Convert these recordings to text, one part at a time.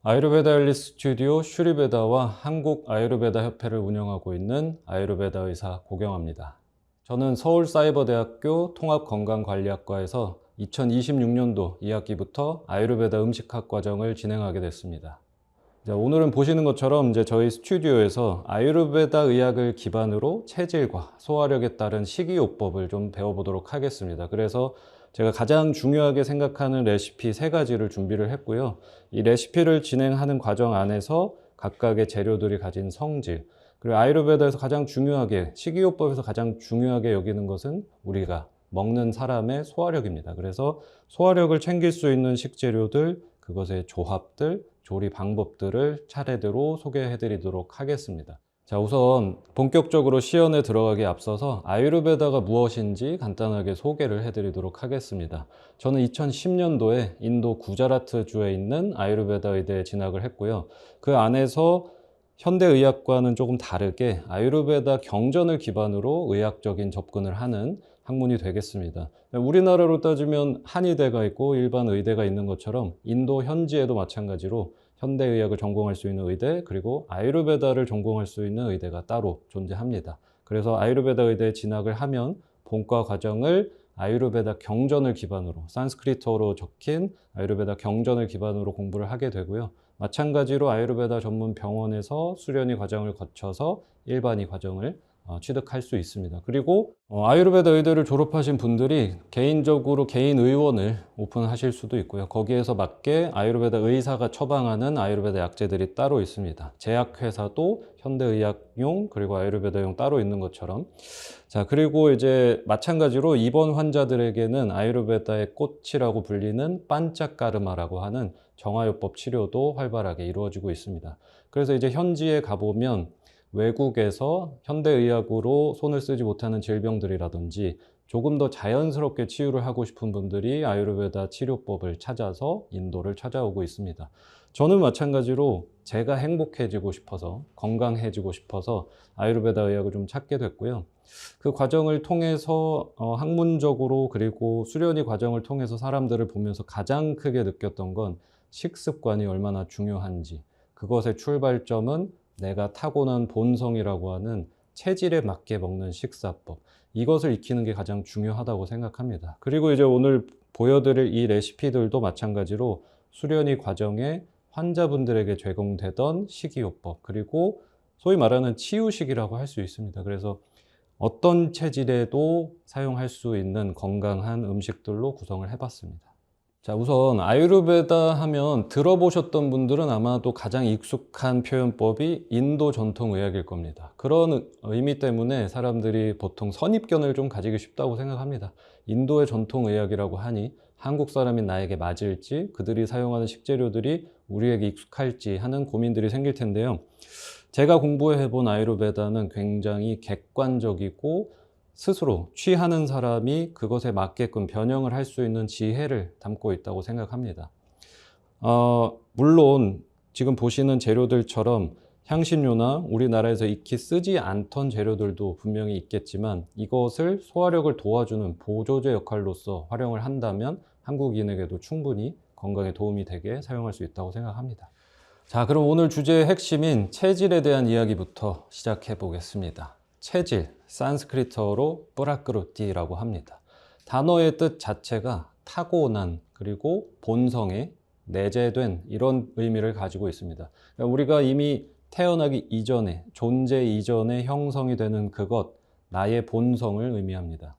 아유르베다 헬리스 스튜디오 슈리베다와 한국 아유르베다 협회를 운영하고 있는 아유르베다 의사 고경화입니다. 저는 서울사이버대학교 통합건강관리학과에서 2026년도 2학기부터 아유르베다 음식학 과정을 진행하게 됐습니다. 오늘은 보시는 것처럼 저희 스튜디오에서 아유르베다 의학을 기반으로 체질과 소화력에 따른 식이요법을 좀 배워보도록 하겠습니다. 그래서 제가 가장 중요하게 생각하는 레시피 3가지를 준비를 했고요. 이 레시피를 진행하는 과정 안에서 각각의 재료들이 가진 성질, 그리고 아유르베다에서 가장 중요하게, 식이요법에서 가장 중요하게 여기는 것은 우리가 먹는 사람의 소화력입니다. 그래서 소화력을 챙길 수 있는 식재료들, 그것의 조합들, 조리 방법들을 차례대로 소개해 드리도록 하겠습니다. 자, 우선 본격적으로 시연에 들어가기에 앞서서 아유르베다가 무엇인지 간단하게 소개를 해 드리도록 하겠습니다. 저는 2010년도에 인도 구자라트주에 있는 아유르베다 의대에 진학을 했고요. 그 안에서 현대의학과는 조금 다르게 아유르베다 경전을 기반으로 의학적인 접근을 하는 학문이 되겠습니다. 우리나라로 따지면 한의대가 있고 일반 의대가 있는 것처럼 인도 현지에도 마찬가지로 현대의학을 전공할 수 있는 의대, 그리고 아유르베다를 전공할 수 있는 의대가 따로 존재합니다. 그래서 아유르베다 의대에 진학을 하면 본과 과정을 아유르베다 경전을 기반으로, 산스크리트어로 적힌 아유르베다 경전을 기반으로 공부를 하게 되고요. 마찬가지로 아유르베다 전문 병원에서 수련의 과정을 거쳐서 일반의 과정을 취득할 수 있습니다. 그리고 아유르베다 의대를 졸업하신 분들이 개인적으로 개인 의원을 오픈하실 수도 있고요. 거기에서 맞게 아유르베다 의사가 처방하는 아유르베다 약재들이 따로 있습니다. 제약회사도 현대의학용 그리고 아유르베다용 따로 있는 것처럼. 자, 그리고 이제 마찬가지로 입원 환자들에게는 아유르베다의 꽃이라고 불리는 반짝가르마라고 하는 정화요법 치료도 활발하게 이루어지고 있습니다. 그래서 이제 현지에 가보면 외국에서 현대의학으로 손을 쓰지 못하는 질병들이라든지 조금 더 자연스럽게 치유를 하고 싶은 분들이 아유르베다 치료법을 찾아서 인도를 찾아오고 있습니다. 저는 마찬가지로 제가 행복해지고 싶어서, 건강해지고 싶어서 아유르베다 의학을 좀 찾게 됐고요. 그 과정을 통해서 학문적으로, 그리고 수련의 과정을 통해서 사람들을 보면서 가장 크게 느꼈던 건 식습관이 얼마나 중요한지, 그것의 출발점은 내가 타고난 본성이라고 하는 체질에 맞게 먹는 식사법, 이것을 익히는 게 가장 중요하다고 생각합니다. 그리고 이제 오늘 보여드릴 이 레시피들도 마찬가지로 수련의 과정에 환자분들에게 제공되던 식이요법, 그리고 소위 말하는 치유식이라고 할 수 있습니다. 그래서 어떤 체질에도 사용할 수 있는 건강한 음식들로 구성을 해봤습니다. 자, 우선 아유르베다 하면 들어보셨던 분들은 아마도 가장 익숙한 표현법이 인도 전통 의학일 겁니다. 그런 의미 때문에 사람들이 보통 선입견을 좀 가지기 쉽다고 생각합니다. 인도의 전통 의학이라고 하니 한국 사람인 나에게 맞을지, 그들이 사용하는 식재료들이 우리에게 익숙할지 하는 고민들이 생길 텐데요. 제가 공부해 본 아유르베다는 굉장히 객관적이고 스스로 취하는 사람이 그것에 맞게끔 변형을 할 수 있는 지혜를 담고 있다고 생각합니다. 물론 지금 보시는 재료들처럼 향신료나 우리나라에서 익히 쓰지 않던 재료들도 분명히 있겠지만, 이것을 소화력을 도와주는 보조제 역할로서 활용을 한다면 한국인에게도 충분히 건강에 도움이 되게 사용할 수 있다고 생각합니다. 자, 그럼 오늘 주제의 핵심인 체질에 대한 이야기부터 시작해 보겠습니다. 체질, 산스크리트어로 뿌라크루티라고 합니다. 단어의 뜻 자체가 타고난, 그리고 본성에 내재된, 이런 의미를 가지고 있습니다. 그러니까 우리가 이미 태어나기 이전에, 존재 이전에 형성이 되는 그것, 나의 본성을 의미합니다.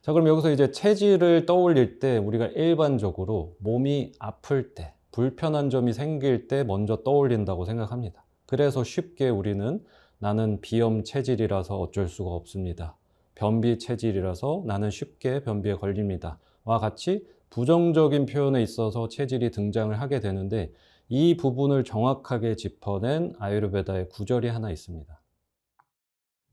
자, 그럼 여기서 이제 체질을 떠올릴 때 우리가 일반적으로 몸이 아플 때, 불편한 점이 생길 때 먼저 떠올린다고 생각합니다. 그래서 쉽게 우리는 나는 비염 체질이라서 어쩔 수가 없습니다, 변비 체질이라서 나는 쉽게 변비에 걸립니다 와 같이 부정적인 표현에 있어서 체질이 등장을 하게 되는데, 이 부분을 정확하게 짚어낸 아유르베다의 구절이 하나 있습니다.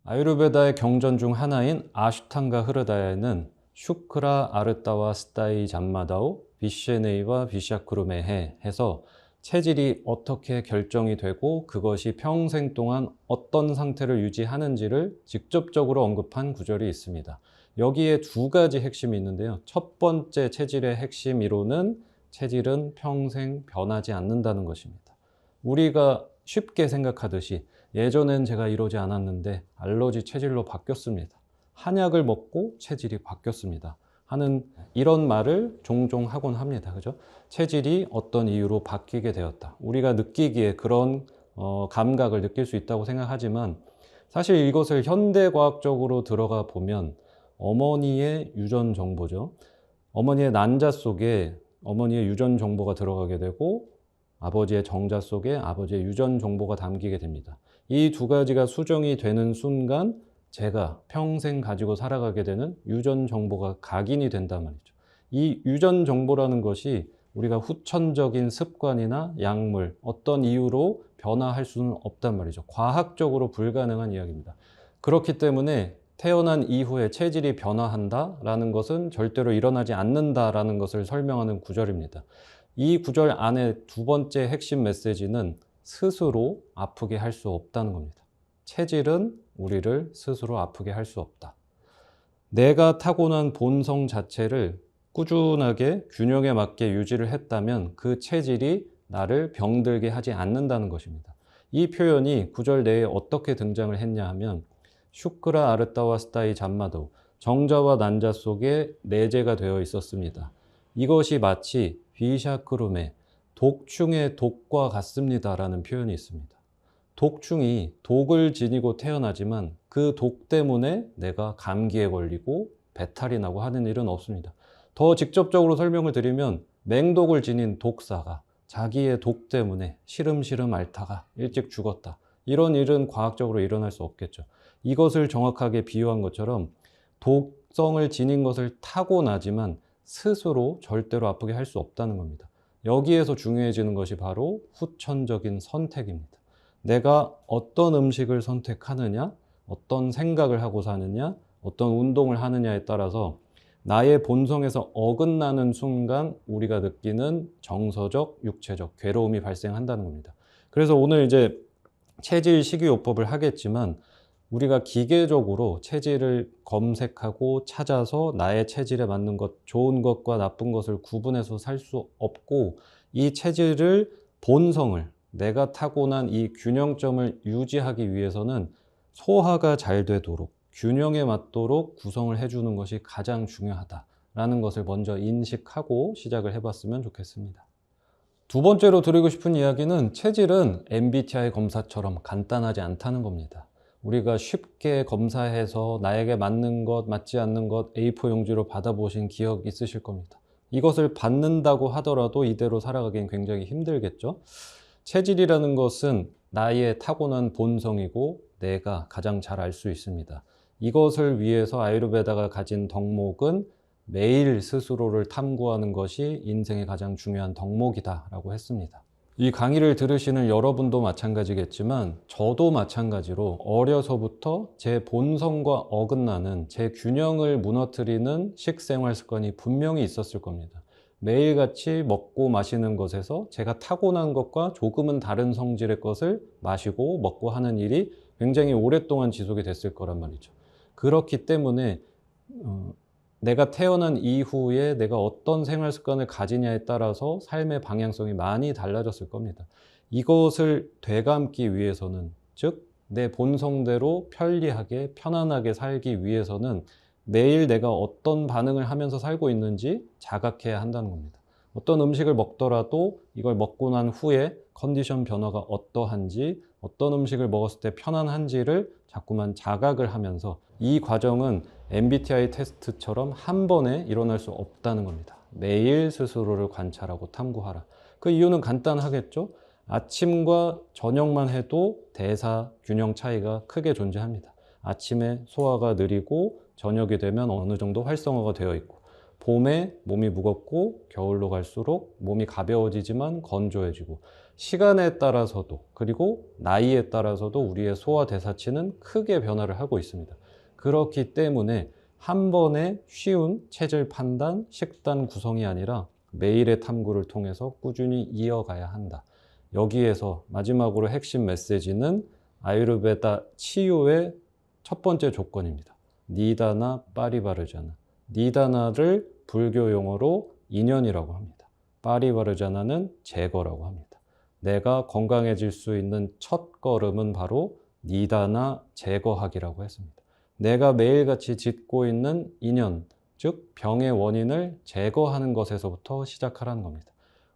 아유르베다의 경전 중 하나인 아슈탕가 흐르다야에는 슈크라 아르따와 스타이 잠마다오 비셰네이와 비샤크루메해 해서 체질이 어떻게 결정이 되고 그것이 평생 동안 어떤 상태를 유지하는지를 직접적으로 언급한 구절이 있습니다. 여기에 2가지 핵심이 있는데요. 첫 번째 체질의 핵심 이론은 체질은 평생 변하지 않는다는 것입니다. 우리가 쉽게 생각하듯이 예전엔 제가 이러지 않았는데 알러지 체질로 바뀌었습니다. 한약을 먹고 체질이 바뀌었습니다. 하는 이런 말을 종종 하곤 합니다. 그죠? 체질이 어떤 이유로 바뀌게 되었다. 우리가 느끼기에 그런 감각을 느낄 수 있다고 생각하지만 사실 이것을 현대과학적으로 들어가 보면 어머니의 유전 정보죠. 어머니의 난자 속에 어머니의 유전 정보가 들어가게 되고 아버지의 정자 속에 아버지의 유전 정보가 담기게 됩니다. 이 두 가지가 수정이 되는 순간 제가 평생 가지고 살아가게 되는 유전 정보가 각인이 된단 말이죠. 이 유전 정보라는 것이 우리가 후천적인 습관이나 약물, 어떤 이유로 변화할 수는 없단 말이죠. 과학적으로 불가능한 이야기입니다. 그렇기 때문에 태어난 이후에 체질이 변화한다라는 것은 절대로 일어나지 않는다라는 것을 설명하는 구절입니다. 이 구절 안에 두 번째 핵심 메시지는 스스로 아프게 할 수 없다는 겁니다. 체질은 우리를 스스로 아프게 할 수 없다. 내가 타고난 본성 자체를 꾸준하게 균형에 맞게 유지를 했다면 그 체질이 나를 병들게 하지 않는다는 것입니다. 이 표현이 구절 내에 어떻게 등장을 했냐 하면 슈크라 아르타와스타이 잠마도 정자와 난자 속에 내재가 되어 있었습니다. 이것이 마치 비샤크룸의 독충의 독과 같습니다라는 표현이 있습니다. 독충이 독을 지니고 태어나지만 그 독 때문에 내가 감기에 걸리고 배탈이 나고 하는 일은 없습니다. 더 직접적으로 설명을 드리면 맹독을 지닌 독사가 자기의 독 때문에 시름시름 앓다가 일찍 죽었다. 이런 일은 과학적으로 일어날 수 없겠죠. 이것을 정확하게 비유한 것처럼 독성을 지닌 것을 타고나지만 스스로 절대로 아프게 할 수 없다는 겁니다. 여기에서 중요해지는 것이 바로 후천적인 선택입니다. 내가 어떤 음식을 선택하느냐, 어떤 생각을 하고 사느냐, 어떤 운동을 하느냐에 따라서 나의 본성에서 어긋나는 순간 우리가 느끼는 정서적, 육체적 괴로움이 발생한다는 겁니다. 그래서 오늘 이제 체질 식이요법을 하겠지만 우리가 기계적으로 체질을 검색하고 찾아서 나의 체질에 맞는 것, 좋은 것과 나쁜 것을 구분해서 살 수 없고 이 체질을 본성을 내가 타고난 이 균형점을 유지하기 위해서는 소화가 잘 되도록 균형에 맞도록 구성을 해주는 것이 가장 중요하다라는 것을 먼저 인식하고 시작을 해봤으면 좋겠습니다. 두 번째로 드리고 싶은 이야기는 체질은 MBTI 검사처럼 간단하지 않다는 겁니다. 우리가 쉽게 검사해서 나에게 맞는 것, 맞지 않는 것 A4 용지로 받아보신 기억 있으실 겁니다. 이것을 받는다고 하더라도 이대로 살아가기엔 굉장히 힘들겠죠? 체질이라는 것은 나의 타고난 본성이고 내가 가장 잘 알 수 있습니다. 이것을 위해서 아유르베다가 가진 덕목은 매일 스스로를 탐구하는 것이 인생의 가장 중요한 덕목이다라고 했습니다. 이 강의를 들으시는 여러분도 마찬가지겠지만 저도 마찬가지로 어려서부터 제 본성과 어긋나는 제 균형을 무너뜨리는 식생활 습관이 분명히 있었을 겁니다. 매일같이 먹고 마시는 것에서 제가 타고난 것과 조금은 다른 성질의 것을 마시고 먹고 하는 일이 굉장히 오랫동안 지속이 됐을 거란 말이죠. 그렇기 때문에 내가 태어난 이후에 내가 어떤 생활 습관을 가지냐에 따라서 삶의 방향성이 많이 달라졌을 겁니다. 이것을 되감기 위해서는, 즉 내 본성대로 편리하게 편안하게 살기 위해서는 매일 내가 어떤 반응을 하면서 살고 있는지 자각해야 한다는 겁니다. 어떤 음식을 먹더라도 이걸 먹고 난 후에 컨디션 변화가 어떠한지, 어떤 음식을 먹었을 때 편안한지를 자꾸만 자각을 하면서 이 과정은 MBTI 테스트처럼 한 번에 일어날 수 없다는 겁니다. 매일 스스로를 관찰하고 탐구하라. 그 이유는 간단하겠죠? 아침과 저녁만 해도 대사 균형 차이가 크게 존재합니다. 아침에 소화가 느리고 저녁이 되면 어느 정도 활성화가 되어 있고 봄에 몸이 무겁고 겨울로 갈수록 몸이 가벼워지지만 건조해지고 시간에 따라서도 그리고 나이에 따라서도 우리의 소화 대사치는 크게 변화를 하고 있습니다. 그렇기 때문에 한 번에 쉬운 체질 판단, 식단 구성이 아니라 매일의 탐구를 통해서 꾸준히 이어가야 한다. 여기에서 마지막으로 핵심 메시지는 아유르베다 치유의 첫 번째 조건입니다. 니다나 파리바르자나. 니다나를 불교 용어로 인연이라고 합니다. 파리바르자나는 제거라고 합니다. 내가 건강해질 수 있는 첫 걸음은 바로 니다나 제거하기라고 했습니다. 내가 매일같이 짓고 있는 인연, 즉 병의 원인을 제거하는 것에서부터 시작하라는 겁니다.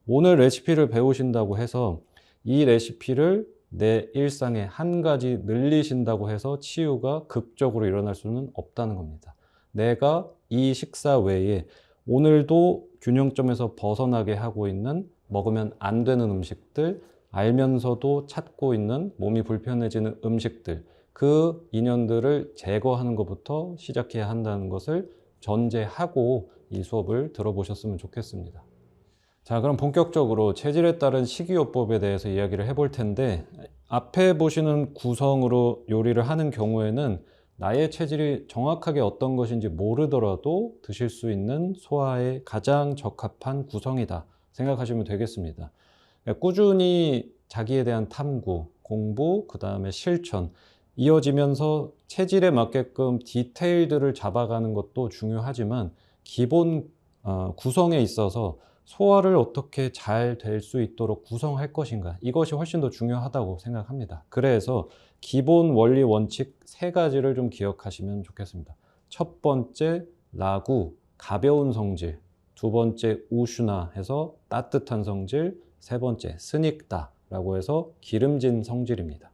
오늘 레시피를 배우신다고 해서 이 레시피를 내 일상에 한 가지 늘리신다고 해서 치유가 극적으로 일어날 수는 없다는 겁니다. 내가 이 식사 외에 오늘도 균형점에서 벗어나게 하고 있는 먹으면 안 되는 음식들, 알면서도 찾고 있는 몸이 불편해지는 음식들, 그 인연들을 제거하는 것부터 시작해야 한다는 것을 전제하고 이 수업을 들어보셨으면 좋겠습니다. 자, 그럼 본격적으로 체질에 따른 식이요법에 대해서 이야기를 해볼 텐데, 앞에 보시는 구성으로 요리를 하는 경우에는 나의 체질이 정확하게 어떤 것인지 모르더라도 드실 수 있는 소화에 가장 적합한 구성이다 생각하시면 되겠습니다. 꾸준히 자기에 대한 탐구, 공부, 그 다음에 실천 이어지면서 체질에 맞게끔 디테일들을 잡아가는 것도 중요하지만 기본 구성에 있어서 소화를 어떻게 잘 될 수 있도록 구성할 것인가, 이것이 훨씬 더 중요하다고 생각합니다. 그래서 기본 원리 원칙 3가지를 좀 기억하시면 좋겠습니다. 첫 번째 라구, 가벼운 성질. 두 번째 우슈나 해서 따뜻한 성질. 세 번째 스닉다 라고 해서 기름진 성질입니다.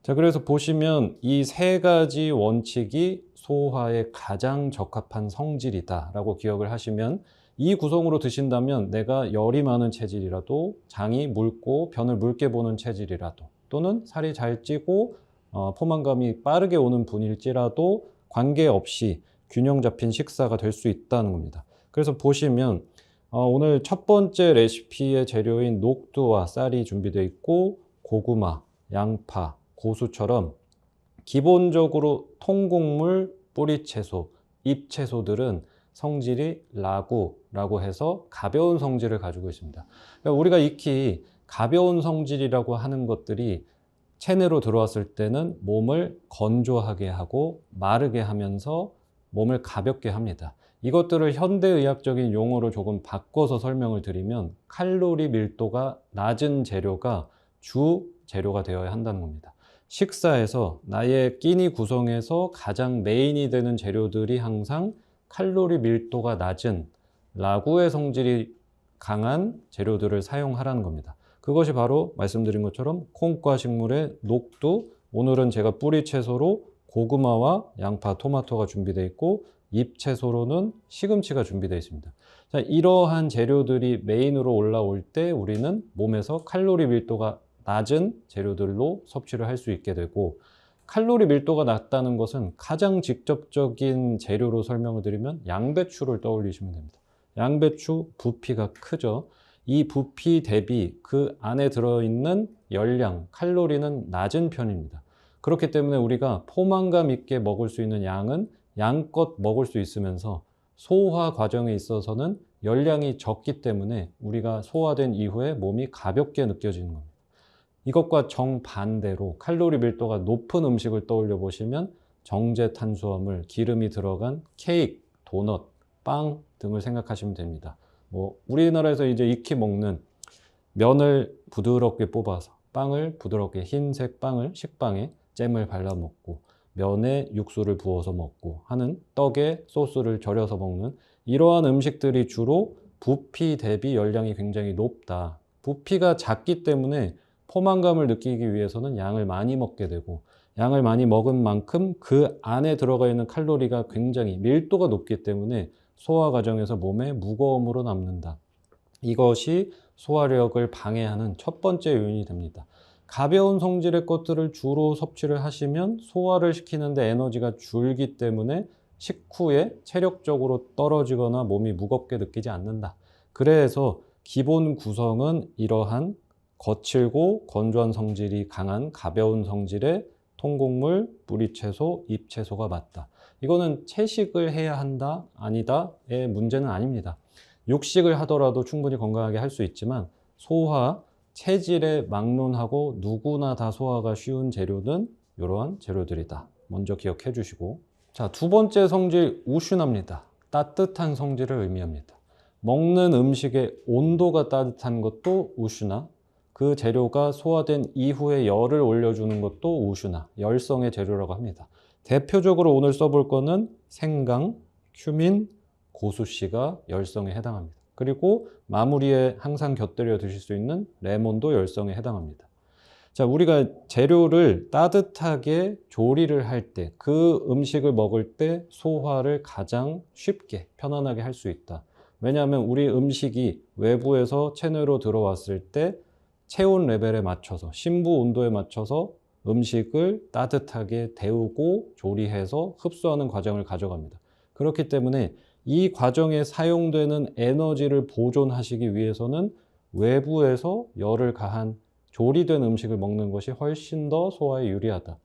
자, 그래서 보시면 이 3가지 원칙이 소화에 가장 적합한 성질이다 라고 기억을 하시면, 이 구성으로 드신다면 내가 열이 많은 체질이라도, 장이 묽고 변을 묽게 보는 체질이라도, 또는 살이 잘 찌고 포만감이 빠르게 오는 분일지라도 관계없이 균형 잡힌 식사가 될 수 있다는 겁니다. 그래서 보시면 오늘 첫 번째 레시피의 재료인 녹두와 쌀이 준비되어 있고, 고구마, 양파, 고수처럼 기본적으로 통곡물, 뿌리채소, 잎채소들은 성질이 라구라고 해서 가벼운 성질을 가지고 있습니다. 그러니까 우리가 익히 가벼운 성질이라고 하는 것들이 체내로 들어왔을 때는 몸을 건조하게 하고 마르게 하면서 몸을 가볍게 합니다. 이것들을 현대의학적인 용어로 조금 바꿔서 설명을 드리면 칼로리 밀도가 낮은 재료가 주 재료가 되어야 한다는 겁니다. 식사에서 나의 끼니 구성에서 가장 메인이 되는 재료들이 항상 칼로리 밀도가 낮은 라구의 성질이 강한 재료들을 사용하라는 겁니다. 그것이 바로 말씀드린 것처럼 콩과 식물의 녹두, 오늘은 제가 뿌리 채소로 고구마와 양파, 토마토가 준비되어 있고, 잎 채소로는 시금치가 준비되어 있습니다. 자, 이러한 재료들이 메인으로 올라올 때 우리는 몸에서 칼로리 밀도가 낮은 재료들로 섭취를 할 수 있게 되고, 칼로리 밀도가 낮다는 것은 가장 직접적인 재료로 설명을 드리면 양배추를 떠올리시면 됩니다. 양배추 부피가 크죠. 이 부피 대비 그 안에 들어있는 열량, 칼로리는 낮은 편입니다. 그렇기 때문에 우리가 포만감 있게 먹을 수 있는 양은 양껏 먹을 수 있으면서 소화 과정에 있어서는 열량이 적기 때문에 우리가 소화된 이후에 몸이 가볍게 느껴지는 겁니다. 이것과 정반대로 칼로리 밀도가 높은 음식을 떠올려 보시면 정제 탄수화물, 기름이 들어간 케이크, 도넛, 빵 등을 생각하시면 됩니다. 우리나라에서 이제 익히 먹는 면을 부드럽게 뽑아서 빵을 부드럽게, 흰색 빵을 식빵에 잼을 발라 먹고, 면에 육수를 부어서 먹고 하는, 떡에 소스를 절여서 먹는 이러한 음식들이 주로 부피 대비 열량이 굉장히 높다. 부피가 작기 때문에 포만감을 느끼기 위해서는 양을 많이 먹게 되고, 양을 많이 먹은 만큼 그 안에 들어가 있는 칼로리가 굉장히 밀도가 높기 때문에 소화 과정에서 몸에 무거움으로 남는다. 이것이 소화력을 방해하는 첫 번째 요인이 됩니다. 가벼운 성질의 것들을 주로 섭취를 하시면 소화를 시키는데 에너지가 줄기 때문에 식후에 체력적으로 떨어지거나 몸이 무겁게 느끼지 않는다. 그래서 기본 구성은 이러한 거칠고 건조한 성질이 강한 가벼운 성질의 통곡물, 뿌리채소, 잎채소가 맞다. 이거는 채식을 해야 한다, 아니다의 문제는 아닙니다. 육식을 하더라도 충분히 건강하게 할 수 있지만, 소화, 체질에 막론하고 누구나 다 소화가 쉬운 재료는 이러한 재료들이다. 먼저 기억해 주시고, 자, 두 번째 성질 우슈나입니다. 따뜻한 성질을 의미합니다. 먹는 음식의 온도가 따뜻한 것도 우슈나, 그 재료가 소화된 이후에 열을 올려주는 것도 우슈나, 열성의 재료라고 합니다. 대표적으로 오늘 써볼 거는 생강, 큐민, 고수씨가 열성에 해당합니다. 그리고 마무리에 항상 곁들여 드실 수 있는 레몬도 열성에 해당합니다. 자, 우리가 재료를 따뜻하게 조리를 할 때, 그 음식을 먹을 때 소화를 가장 쉽게 편안하게 할 수 있다. 왜냐하면 우리 음식이 외부에서 체내로 들어왔을 때 체온 레벨에 맞춰서, 심부 온도에 맞춰서 음식을 따뜻하게 데우고 조리해서 흡수하는 과정을 가져갑니다. 그렇기 때문에 이 과정에 사용되는 에너지를 보존하시기 위해서는 외부에서 열을 가한 조리된 음식을 먹는 것이 훨씬 더 소화에 유리하다.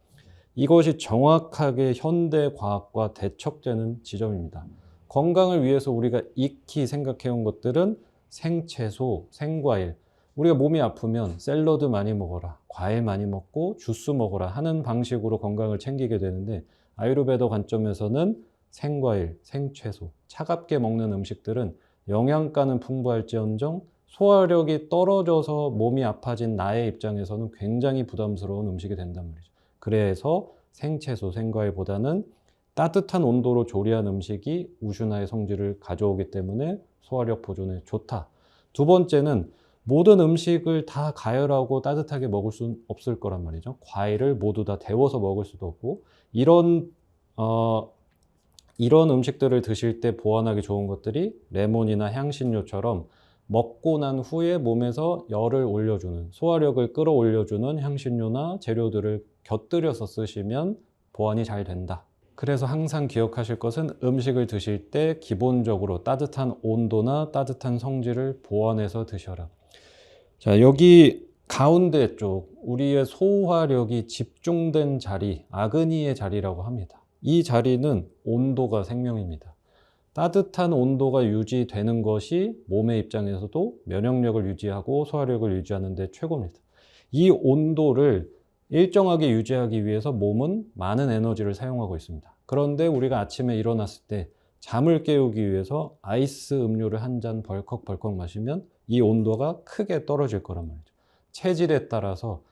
이것이 정확하게 현대 과학과 대척되는 지점입니다. 건강을 위해서 우리가 익히 생각해온 것들은 생채소, 생과일. 우리가 몸이 아프면 샐러드 많이 먹어라, 과일 많이 먹고 주스 먹어라 하는 방식으로 건강을 챙기게 되는데, 아유르베다 관점에서는 생과일, 생채소, 차갑게 먹는 음식들은 영양가는 풍부할지언정 소화력이 떨어져서 몸이 아파진 나의 입장에서는 굉장히 부담스러운 음식이 된단 말이죠. 그래서 생채소, 생과일보다는 따뜻한 온도로 조리한 음식이 우슈나의 성질을 가져오기 때문에 소화력 보존에 좋다. 두 번째는 모든 음식을 다 가열하고 따뜻하게 먹을 수는 없을 거란 말이죠. 과일을 모두 다 데워서 먹을 수도 없고, 이런 음식들을 드실 때 보완하기 좋은 것들이 레몬이나 향신료처럼 먹고 난 후에 몸에서 열을 올려주는, 소화력을 끌어올려주는 향신료나 재료들을 곁들여서 쓰시면 보완이 잘 된다. 그래서 항상 기억하실 것은 음식을 드실 때 기본적으로 따뜻한 온도나 따뜻한 성질을 보완해서 드셔라. 자, 여기 가운데 쪽, 우리의 소화력이 집중된 자리, 아그니의 자리라고 합니다. 이 자리는 온도가 생명입니다. 따뜻한 온도가 유지되는 것이 몸의 입장에서도 면역력을 유지하고 소화력을 유지하는 데 최고입니다. 이 온도를 일정하게 유지하기 위해서 몸은 많은 에너지를 사용하고 있습니다. 그런데 우리가 아침에 일어났을 때 잠을 깨우기 위해서 아이스 음료를 한 잔 벌컥벌컥 마시면 이 온도가 크게 떨어질 거란 말이죠. 체질에 따라서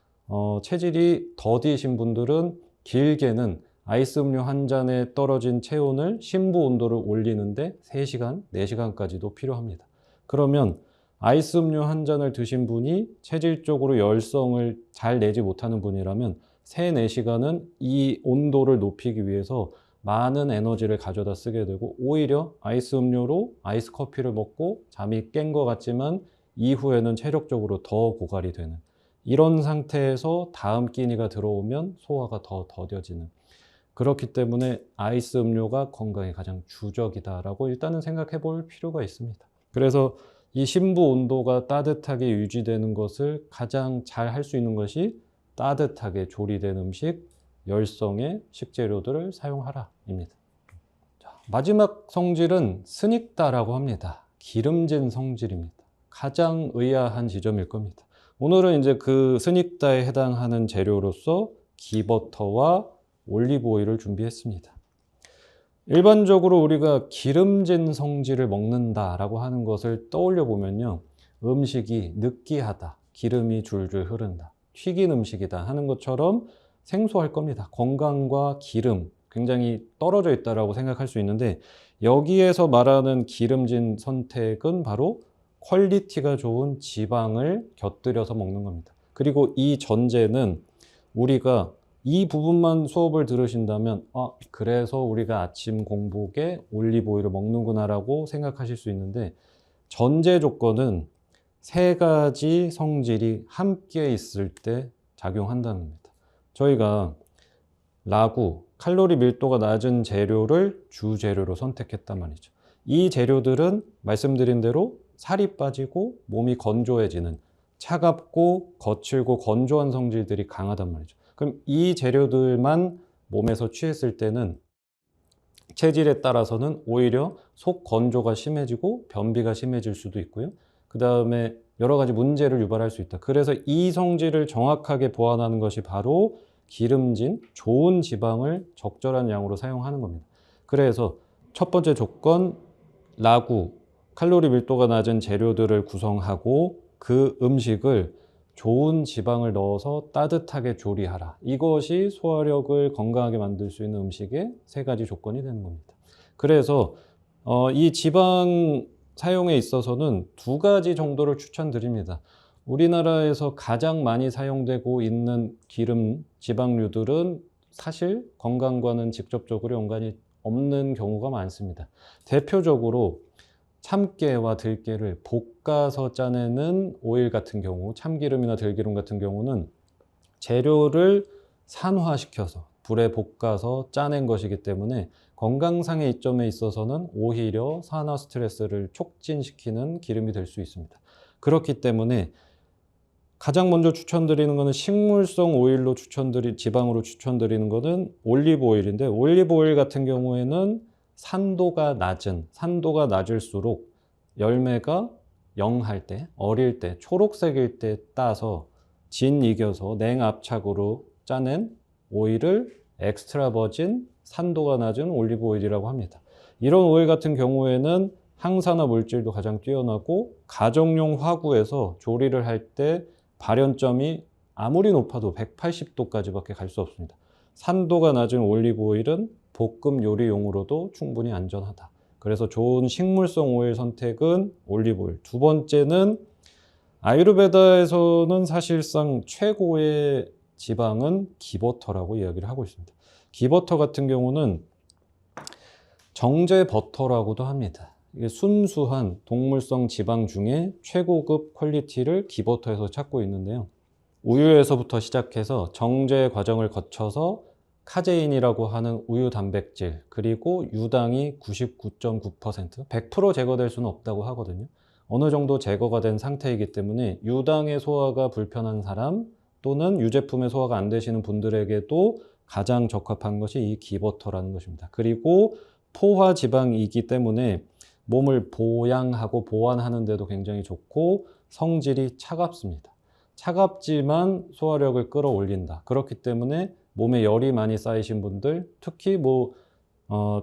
체질이 더디신 분들은 길게는 아이스 음료 한 잔에 떨어진 체온을 심부 온도를 올리는데 3시간, 4시간까지도 필요합니다. 그러면 아이스 음료 한 잔을 드신 분이 체질적으로 열성을 잘 내지 못하는 분이라면 3, 4시간은 이 온도를 높이기 위해서 많은 에너지를 가져다 쓰게 되고, 오히려 아이스 음료로 아이스 커피를 먹고 잠이 깬 것 같지만 이후에는 체력적으로 더 고갈이 되는, 이런 상태에서 다음 끼니가 들어오면 소화가 더 더뎌지는, 그렇기 때문에 아이스 음료가 건강에 가장 주적이다라고 일단은 생각해 볼 필요가 있습니다. 그래서 이 심부 온도가 따뜻하게 유지되는 것을 가장 잘 할 수 있는 것이 따뜻하게 조리된 음식, 열성의 식재료들을 사용하라 입니다. 자, 마지막 성질은 스닉다라고 합니다. 기름진 성질입니다. 가장 의아한 지점일 겁니다. 오늘은 이제 그 스닉다에 해당하는 재료로서 기버터와 올리브 오일을 준비했습니다. 일반적으로 우리가 기름진 성질을 먹는다라고 하는 것을 떠올려 보면요, 음식이 느끼하다, 기름이 줄줄 흐른다, 튀긴 음식이다 하는 것처럼 생소할 겁니다. 건강과 기름 굉장히 떨어져 있다라고 생각할 수 있는데, 여기에서 말하는 기름진 선택은 바로 퀄리티가 좋은 지방을 곁들여서 먹는 겁니다. 그리고 이 전제는 우리가 이 부분만 수업을 들으신다면 그래서 우리가 아침 공복에 올리브 오일을 먹는구나 라고 생각하실 수 있는데, 전제 조건은 3가지 성질이 함께 있을 때 작용한다는 겁니다. 저희가 라구, 칼로리 밀도가 낮은 재료를 주재료로 선택했단 말이죠. 이 재료들은 말씀드린 대로 살이 빠지고 몸이 건조해지는, 차갑고 거칠고 건조한 성질들이 강하단 말이죠. 그럼 이 재료들만 몸에서 취했을 때는 체질에 따라서는 오히려 속 건조가 심해지고 변비가 심해질 수도 있고요. 그 다음에 여러 가지 문제를 유발할 수 있다. 그래서 이 성질을 정확하게 보완하는 것이 바로 기름진 좋은 지방을 적절한 양으로 사용하는 겁니다. 그래서 첫 번째 조건, 라구, 칼로리 밀도가 낮은 재료들을 구성하고 그 음식을 좋은 지방을 넣어서 따뜻하게 조리하라. 이것이 소화력을 건강하게 만들 수 있는 음식의 세 가지 조건이 되는 겁니다. 그래서 이 지방 사용에 있어서는 두 가지 정도를 추천드립니다. 우리나라에서 가장 많이 사용되고 있는 기름, 지방류들은 사실 건강과는 직접적으로 연관이 없는 경우가 많습니다. 대표적으로 참깨와 들깨를 볶아서 짜내는 오일 같은 경우, 참기름이나 들기름 같은 경우는 재료를 산화시켜서 불에 볶아서 짜낸 것이기 때문에 건강상의 이점에 있어서는 오히려 산화 스트레스를 촉진시키는 기름이 될 수 있습니다. 그렇기 때문에 가장 먼저 추천드리는 것은 식물성 오일로 지방으로 추천드리는 것은 올리브 오일인데, 올리브 오일 같은 경우에는 산도가 낮을수록 열매가 영할 때, 어릴 때, 초록색일 때 따서 진익여서 냉압착으로 짜낸 오일을 엑스트라 버진 산도가 낮은 올리브 오일이라고 합니다. 이런 오일 같은 경우에는 항산화 물질도 가장 뛰어나고 가정용 화구에서 조리를 할 때 발연점이 아무리 높아도 180도까지밖에 갈 수 없습니다. 산도가 낮은 올리브 오일은 볶음 요리용으로도 충분히 안전하다. 그래서 좋은 식물성 오일 선택은 올리브 오일. 두 번째는 아유르베다에서는 사실상 최고의 지방은 기버터라고 이야기를 하고 있습니다. 기버터 같은 경우는 정제 버터라고도 합니다. 이게 순수한 동물성 지방 중에 최고급 퀄리티를 기버터에서 찾고 있는데요. 우유에서부터 시작해서 정제 과정을 거쳐서 카제인이라고 하는 우유 단백질, 그리고 유당이 99.9%, 100% 제거될 수는 없다고 하거든요. 어느 정도 제거가 된 상태이기 때문에 유당의 소화가 불편한 사람 또는 유제품의 소화가 안 되시는 분들에게도 가장 적합한 것이 이 기버터라는 것입니다. 그리고 포화 지방이기 때문에 몸을 보양하고 보완하는 데도 굉장히 좋고 성질이 차갑습니다. 차갑지만 소화력을 끌어올린다. 그렇기 때문에 몸에 열이 많이 쌓이신 분들, 특히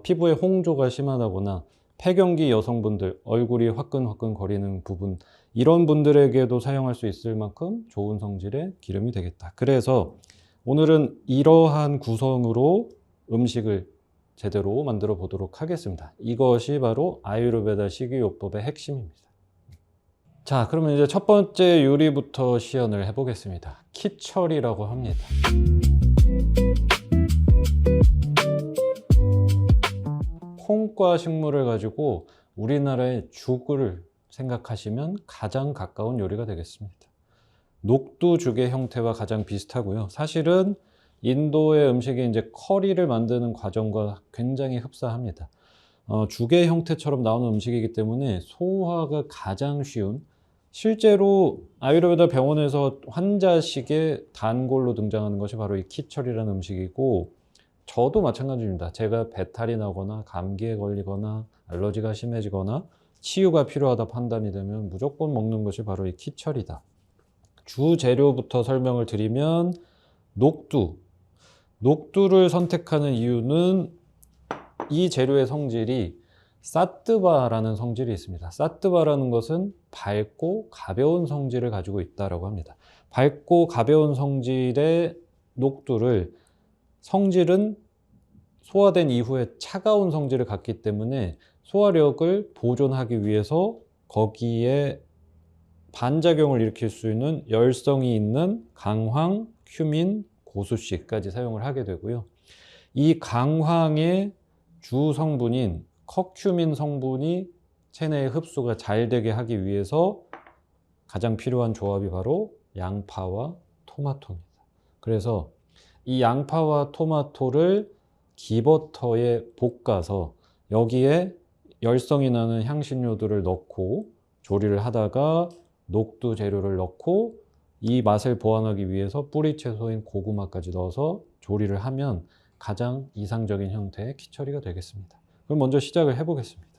피부에 홍조가 심하다거나 폐경기 여성분들, 얼굴이 화끈화끈 거리는 부분, 이런 분들에게도 사용할 수 있을 만큼 좋은 성질의 기름이 되겠다. 그래서 오늘은 이러한 구성으로 음식을 제대로 만들어 보도록 하겠습니다. 이것이 바로 아유르베다 식이요법의 핵심입니다. 자, 그러면 이제 첫 번째 요리부터 시연을 해보겠습니다. 키처리라고 합니다. 콩과 식물을 가지고 우리나라의 죽을 생각하시면 가장 가까운 요리가 되겠습니다. 녹두죽의 형태와 가장 비슷하고요. 사실은 인도의 음식이 이제 커리를 만드는 과정과 굉장히 흡사합니다. 죽의 형태처럼 나오는 음식이기 때문에 소화가 가장 쉬운, 실제로 아유르베다 병원에서 환자식의 단골로 등장하는 것이 바로 이 키처리라는 음식이고, 저도 마찬가지입니다. 제가 배탈이 나거나 감기에 걸리거나 알러지가 심해지거나 치유가 필요하다 판단이 되면 무조건 먹는 것이 바로 이 키처리다. 주 재료부터 설명을 드리면 녹두를 선택하는 이유는 이 재료의 성질이 사뜨바라는 성질이 있습니다. 사뜨바라는 것은 밝고 가벼운 성질을 가지고 있다고 합니다. 밝고 가벼운 성질의 녹두를, 성질은 소화된 이후에 차가운 성질을 갖기 때문에 소화력을 보존하기 위해서 거기에 반작용을 일으킬 수 있는 열성이 있는 강황, 휴민, 고수씨까지 사용을 하게 되고요. 이 강황의 주 성분인 커큐민 성분이 체내에 흡수가 잘 되게 하기 위해서 가장 필요한 조합이 바로 양파와 토마토입니다. 그래서 이 양파와 토마토를 기버터에 볶아서 여기에 열성이 나는 향신료들을 넣고 조리를 하다가 녹두 재료를 넣고 이 맛을 보완하기 위해서 뿌리 채소인 고구마까지 넣어서 조리를 하면 가장 이상적인 형태의 키처리가 되겠습니다. 그럼 먼저 시작을 해보겠습니다.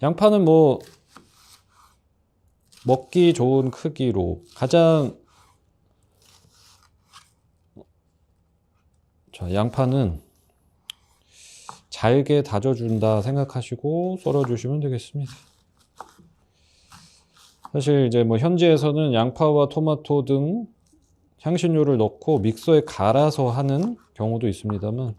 양파는 먹기 좋은 크기로 양파는 잘게 다져준다 생각하시고 썰어주시면 되겠습니다. 사실 이제 뭐 현지에서는 양파와 토마토 등 향신료를 넣고 믹서에 갈아서 하는 경우도 있습니다만,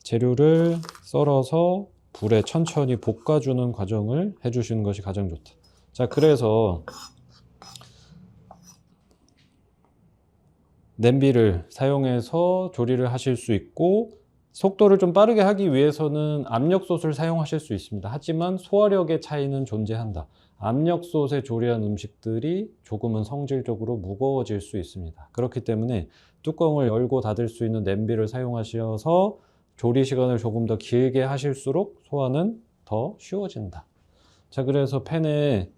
재료를 썰어서 불에 천천히 볶아주는 과정을 해주시는 것이 가장 좋다. 자, 그래서 냄비를 사용해서 조리를 하실 수 있고, 속도를 좀 빠르게 하기 위해서는 압력솥을 사용하실 수 있습니다. 하지만 소화력의 차이는 존재한다. 압력솥에 조리한 음식들이 조금은 성질적으로 무거워질 수 있습니다. 그렇기 때문에 뚜껑을 열고 닫을 수 있는 냄비를 사용하셔서 조리 시간을 조금 더 길게 하실수록 소화는 더 쉬워진다. 자, 그래서 팬에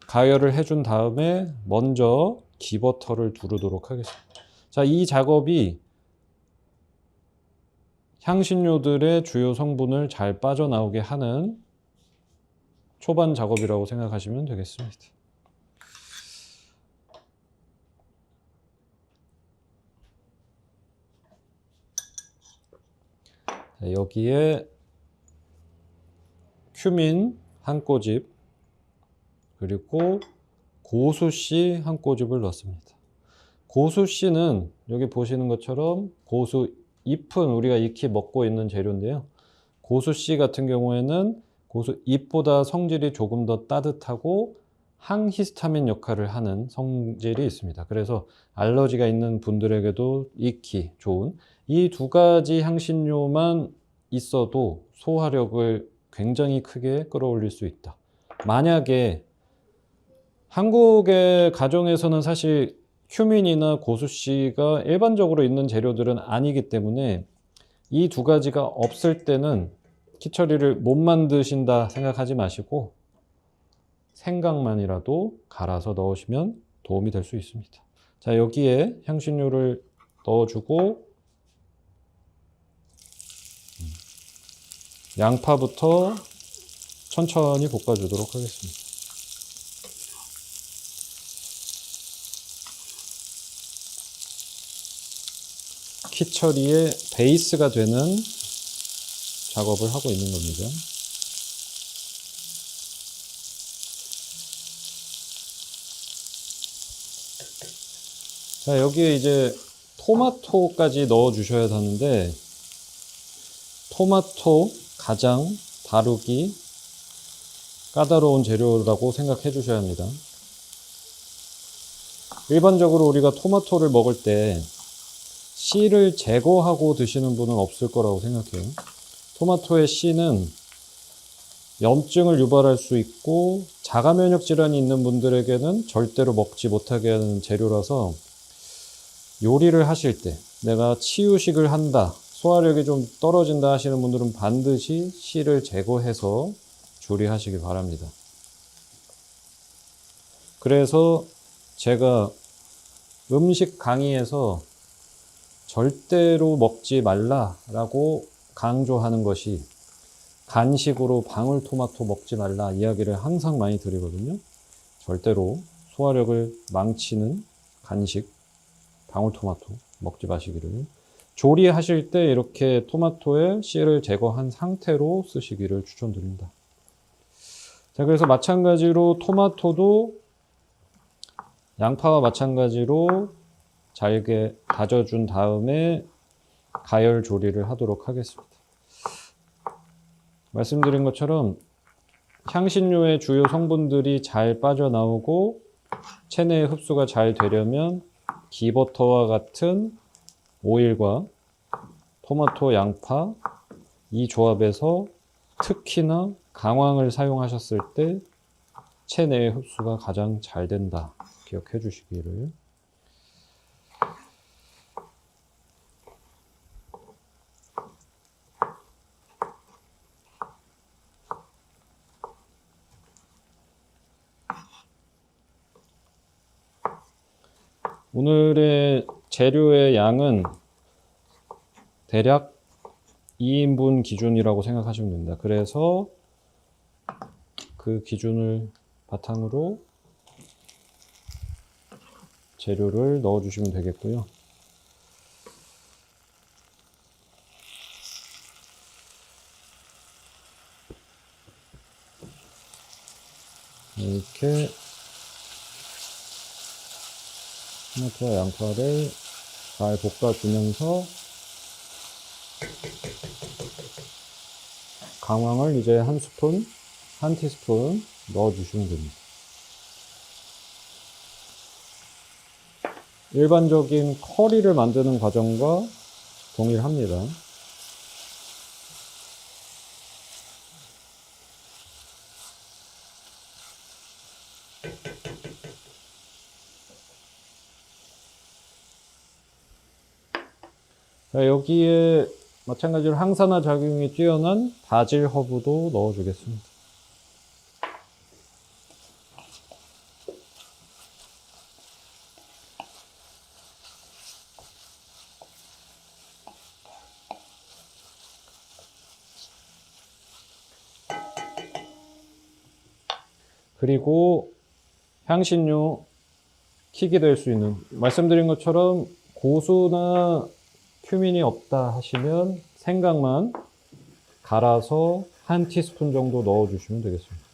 가열을 해준 다음에 먼저 기버터를 두르도록 하겠습니다. 자, 이 작업이 향신료들의 주요 성분을 잘 빠져나오게 하는 초반 작업이라고 생각하시면 되겠습니다. 자, 여기에 큐민 한 꼬집, 그리고 고수씨 한 꼬집을 넣습니다. 고수씨는 여기 보시는 것처럼 고수 잎은 우리가 익히 먹고 있는 재료인데요. 고수씨 같은 경우에는 고수 잎보다 성질이 조금 더 따뜻하고 항히스타민 역할을 하는 성질이 있습니다. 그래서 알러지가 있는 분들에게도 익히 좋은 이 두 가지 향신료만 있어도 소화력을 굉장히 크게 끌어올릴 수 있다. 만약에 한국의 가정에서는 사실 큐민이나 고수씨가 일반적으로 있는 재료들은 아니기 때문에 이 두 가지가 없을 때는 키처리를 못 만드신다 생각하지 마시고 생강만이라도 갈아서 넣으시면 도움이 될 수 있습니다. 자, 여기에 향신료를 넣어주고 양파부터 천천히 볶아주도록 하겠습니다. 키처리의 베이스가 되는 작업을 하고 있는 겁니다. 자, 여기에 이제 토마토까지 넣어 주셔야 하는데, 토마토 가장 다루기 까다로운 재료라고 생각해 주셔야 합니다. 일반적으로 우리가 토마토를 먹을 때 씨를 제거하고 드시는 분은 없을 거라고 생각해요. 토마토의 씨는 염증을 유발할 수 있고 자가 면역 질환이 있는 분들에게는 절대로 먹지 못하게 하는 재료라서, 요리를 하실 때 내가 치유식을 한다, 소화력이 좀 떨어진다 하시는 분들은 반드시 씨를 제거해서 조리하시기 바랍니다. 그래서 제가 음식 강의에서 절대로 먹지 말라라고 강조하는 것이, 간식으로 방울토마토 먹지 말라 이야기를 항상 많이 드리거든요. 절대로 소화력을 망치는 간식 방울토마토 먹지 마시기를, 조리하실 때 이렇게 토마토의 씨를 제거한 상태로 쓰시기를 추천드립니다. 자, 그래서 마찬가지로 토마토도 양파와 마찬가지로 잘게 다져준 다음에 가열 조리를 하도록 하겠습니다. 말씀드린 것처럼 향신료의 주요 성분들이 잘 빠져나오고 체내에 흡수가 잘 되려면 기버터와 같은 오일과 토마토, 양파 이 조합에서 특히나 강황을 사용하셨을 때 체내의 흡수가 가장 잘 된다 기억해 주시기를. 오늘의 재료의 양은 대략 2인분 기준이라고 생각하시면 됩니다. 그래서 그 기준을 바탕으로 재료를 넣어 주시면 되겠고요. 이렇게 토마토와 양파를 잘 볶아주면서 강황을 이제 한 티스푼 넣어주시면 됩니다. 일반적인 커리를 만드는 과정과 동일합니다. 자, 여기에 마찬가지로 항산화 작용이 뛰어난 바질 허브도 넣어주겠습니다. 그리고 향신료 킥이 될 수 있는, 말씀드린 것처럼 고수나 큐민이 없다 하시면 생강만 갈아서 한 티스푼 정도 넣어주시면 되겠습니다.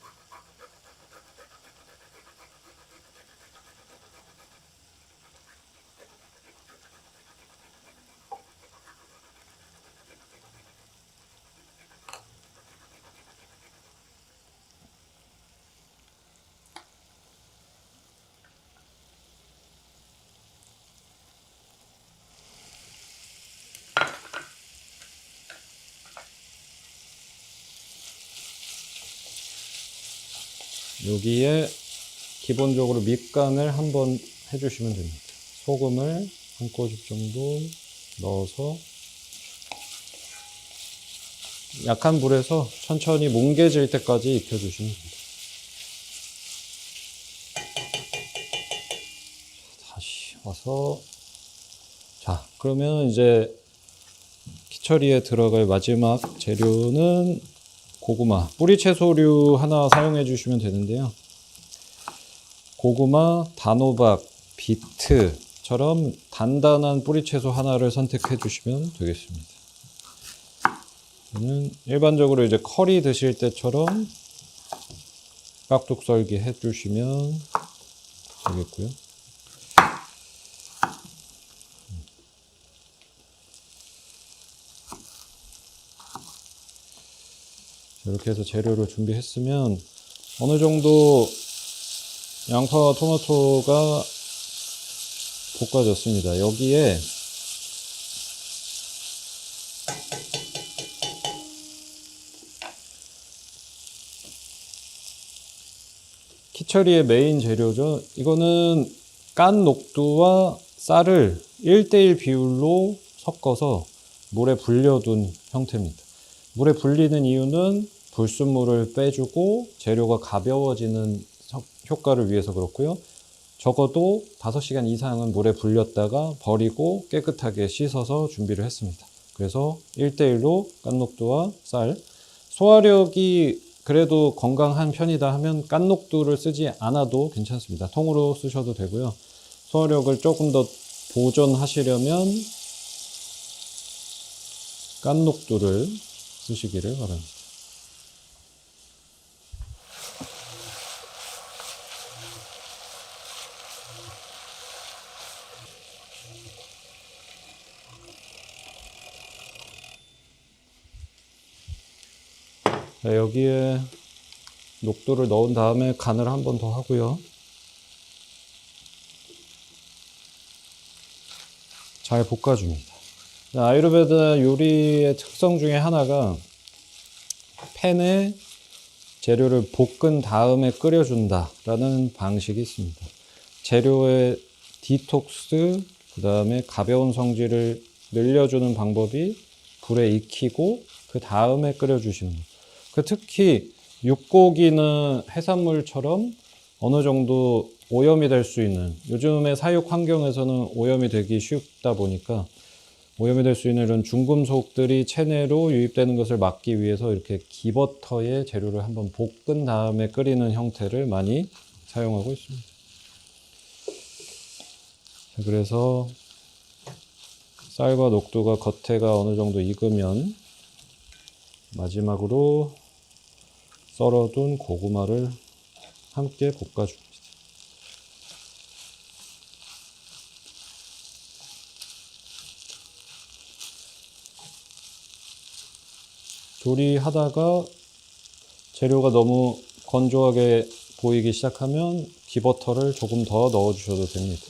여기에 기본적으로 밑간을 한번 해주시면 됩니다. 소금을 한 꼬집 정도 넣어서 약한 불에서 천천히 뭉개질 때까지 익혀주시면 됩니다. 다시 와서, 자, 그러면 이제 키처리에 들어갈 마지막 재료는 고구마, 뿌리 채소류 하나 사용해 주시면 되는데요. 고구마, 단호박, 비트처럼 단단한 뿌리 채소 하나를 선택해 주시면 되겠습니다. 저는 일반적으로 이제 커리 드실 때처럼 깍둑 썰기 해 주시면 되겠고요. 이렇게 해서 재료를 준비했으면 어느 정도 양파와 토마토가 볶아졌습니다. 여기에 키처리의 메인 재료죠. 이거는 깐 녹두와 쌀을 1:1 비율로 섞어서 물에 불려둔 형태입니다. 물에 불리는 이유는 불순물을 빼주고 재료가 가벼워지는 효과를 위해서 그렇고요. 적어도 5시간 이상은 물에 불렸다가 버리고 깨끗하게 씻어서 준비를 했습니다. 그래서 1:1로 깐녹두와 쌀. 소화력이 그래도 건강한 편이다 하면 깐녹두를 쓰지 않아도 괜찮습니다. 통으로 쓰셔도 되고요. 소화력을 조금 더 보존하시려면 깐녹두를 쓰시기를 바랍니다. 자, 여기에 녹두를 넣은 다음에 간을 한 번 더 하고요. 잘 볶아줍니다. 아유르베다 요리의 특성 중에 하나가 팬에 재료를 볶은 다음에 끓여준다 라는 방식이 있습니다. 재료의 디톡스, 그 다음에 가벼운 성질을 늘려주는 방법이 불에 익히고 그 다음에 끓여주시는 거예요. 특히 육고기는 해산물처럼 어느 정도 오염이 될 수 있는, 요즘의 사육 환경에서는 오염이 되기 쉽다 보니까 오염이 될 수 있는 이런 중금속들이 체내로 유입되는 것을 막기 위해서 이렇게 기버터에 재료를 한번 볶은 다음에 끓이는 형태를 많이 사용하고 있습니다. 그래서 쌀과 녹두가 겉에가 어느 정도 익으면 마지막으로 썰어둔 고구마를 함께 볶아줍니다. 조리하다가 재료가 너무 건조하게 보이기 시작하면 기버터를 조금 더 넣어 주셔도 됩니다.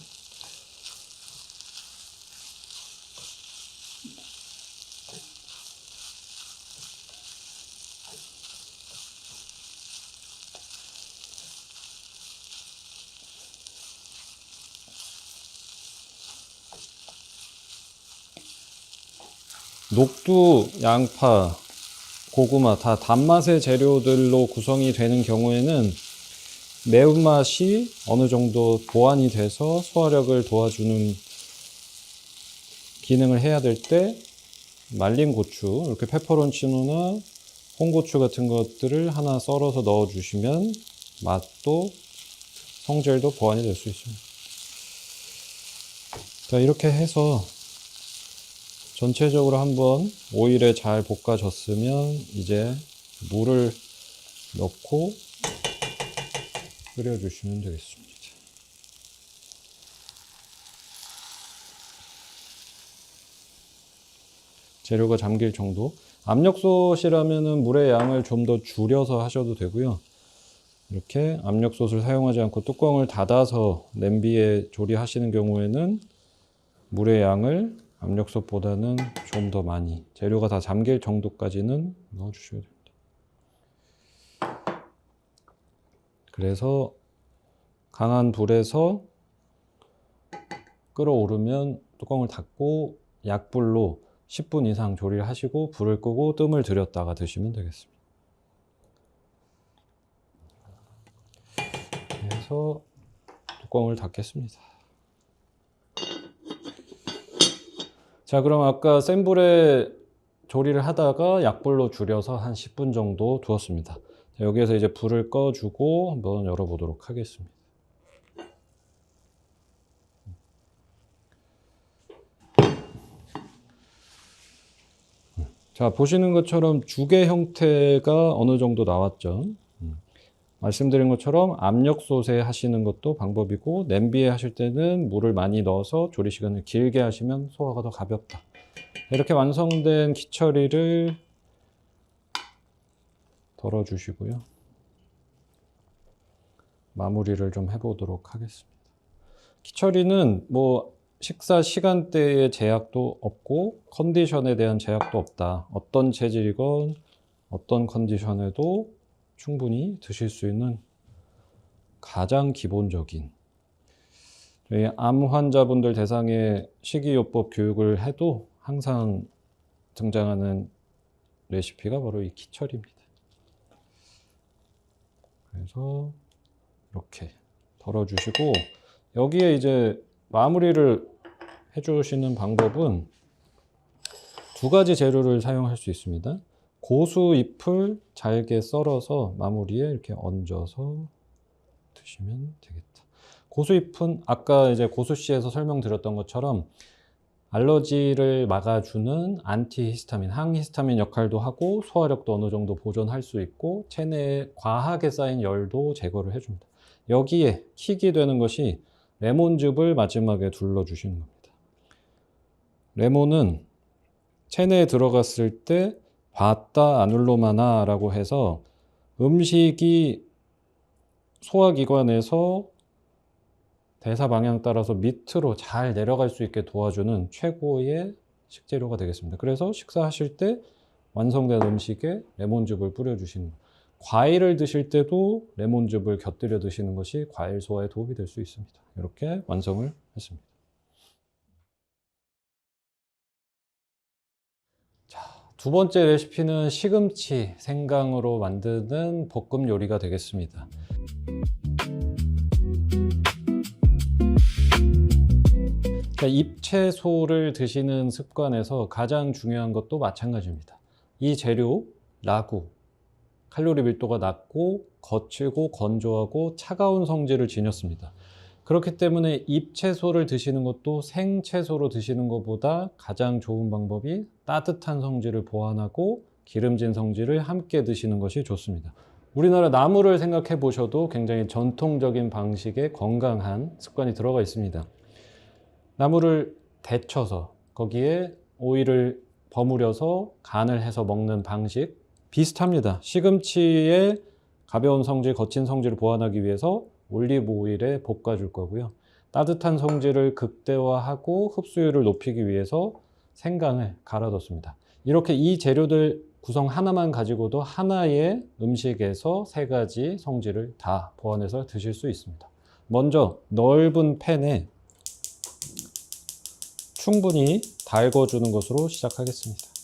녹두, 양파, 고구마 다 단맛의 재료들로 구성이 되는 경우에는 매운맛이 어느 정도 보완이 돼서 소화력을 도와주는 기능을 해야 될 때 말린 고추, 이렇게 페퍼론치노나 홍고추 같은 것들을 하나 썰어서 넣어 주시면 맛도 성질도 보완이 될 수 있습니다. 자, 이렇게 해서 전체적으로 한번 오일에 잘 볶아졌으면 이제 물을 넣고 끓여주시면 되겠습니다. 재료가 잠길 정도. 압력솥이라면 물의 양을 좀 더 줄여서 하셔도 되고요. 이렇게 압력솥을 사용하지 않고 뚜껑을 닫아서 냄비에 조리하시는 경우에는 물의 양을 압력솥보다는 좀 더 많이, 재료가 다 잠길 정도까지는 넣어주셔야 됩니다. 그래서 강한 불에서 끓어오르면 뚜껑을 닫고 약불로 10분 이상 조리를 하시고 불을 끄고 뜸을 들였다가 드시면 되겠습니다. 그래서 뚜껑을 닫겠습니다. 자, 그럼 아까 센 불에 조리를 하다가 약불로 줄여서 한 10분 정도 두었습니다. 여기에서 이제 불을 꺼주고 한번 열어보도록 하겠습니다. 자, 보시는 것처럼 죽의 형태가 어느 정도 나왔죠. 말씀드린 것처럼 압력솥에 하시는 것도 방법이고, 냄비에 하실 때는 물을 많이 넣어서 조리 시간을 길게 하시면 소화가 더 가볍다. 이렇게 완성된 키처리를 덜어주시고요. 마무리를 좀 해보도록 하겠습니다. 키처리는 뭐 식사 시간대의 제약도 없고 컨디션에 대한 제약도 없다. 어떤 체질이건 어떤 컨디션에도 충분히 드실 수 있는 가장 기본적인, 저희 암 환자분들 대상의 식이요법 교육을 해도 항상 등장하는 레시피가 바로 이 키처리입니다. 그래서 이렇게 덜어주시고, 여기에 이제 마무리를 해주시는 방법은 두 가지 재료를 사용할 수 있습니다. 고수잎을 잘게 썰어서 마무리에 이렇게 얹어서 드시면 되겠다. 고수잎은 아까 이제 고수씨에서 설명드렸던 것처럼 알러지를 막아주는 안티히스타민, 항히스타민 역할도 하고 소화력도 어느 정도 보존할 수 있고 체내에 과하게 쌓인 열도 제거를 해줍니다. 여기에 킥이 되는 것이 레몬즙을 마지막에 둘러주시는 겁니다. 레몬은 체내에 들어갔을 때 바타 아눌로마나라고 해서 음식이 소화기관에서 대사 방향 따라서 밑으로 잘 내려갈 수 있게 도와주는 최고의 식재료가 되겠습니다. 그래서 식사하실 때 완성된 음식에 레몬즙을 뿌려주시는 거예요. 과일을 드실 때도 레몬즙을 곁들여 드시는 것이 과일 소화에 도움이 될 수 있습니다. 이렇게 완성을 했습니다. 자, 두 번째 레시피는 시금치, 생강으로 만드는 볶음 요리가 되겠습니다. 잎채소를 드시는 습관에서 가장 중요한 것도 마찬가지입니다. 이 재료, 라구, 칼로리 밀도가 낮고 거칠고 건조하고 차가운 성질을 지녔습니다. 그렇기 때문에 잎채소를 드시는 것도 생채소로 드시는 것보다 가장 좋은 방법이 따뜻한 성질을 보완하고 기름진 성질을 함께 드시는 것이 좋습니다. 우리나라 나물을 생각해 보셔도 굉장히 전통적인 방식의 건강한 습관이 들어가 있습니다. 나물을 데쳐서 거기에 오일을 버무려서 간을 해서 먹는 방식 비슷합니다. 시금치의 가벼운 성질, 거친 성질을 보완하기 위해서 올리브 오일에 볶아줄 거고요. 따뜻한 성질을 극대화하고 흡수율을 높이기 위해서 생강을 갈아뒀습니다. 이렇게 이 재료들 구성 하나만 가지고도 하나의 음식에서 세 가지 성질을 다 보완해서 드실 수 있습니다. 먼저 넓은 팬에 충분히 달궈주는 것으로 시작하겠습니다.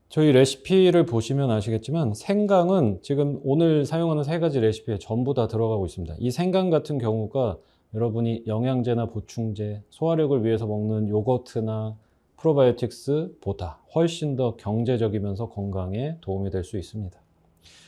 저희 레시피를 보시면 아시겠지만 생강은 지금 오늘 사용하는 세 가지 레시피에 전부 다 들어가고 있습니다. 이 생강 같은 경우가 여러분이 영양제나 보충제, 소화력을 위해서 먹는 요거트나 프로바이오틱스보다 훨씬 더 경제적이면서 건강에 도움이 될 수 있습니다.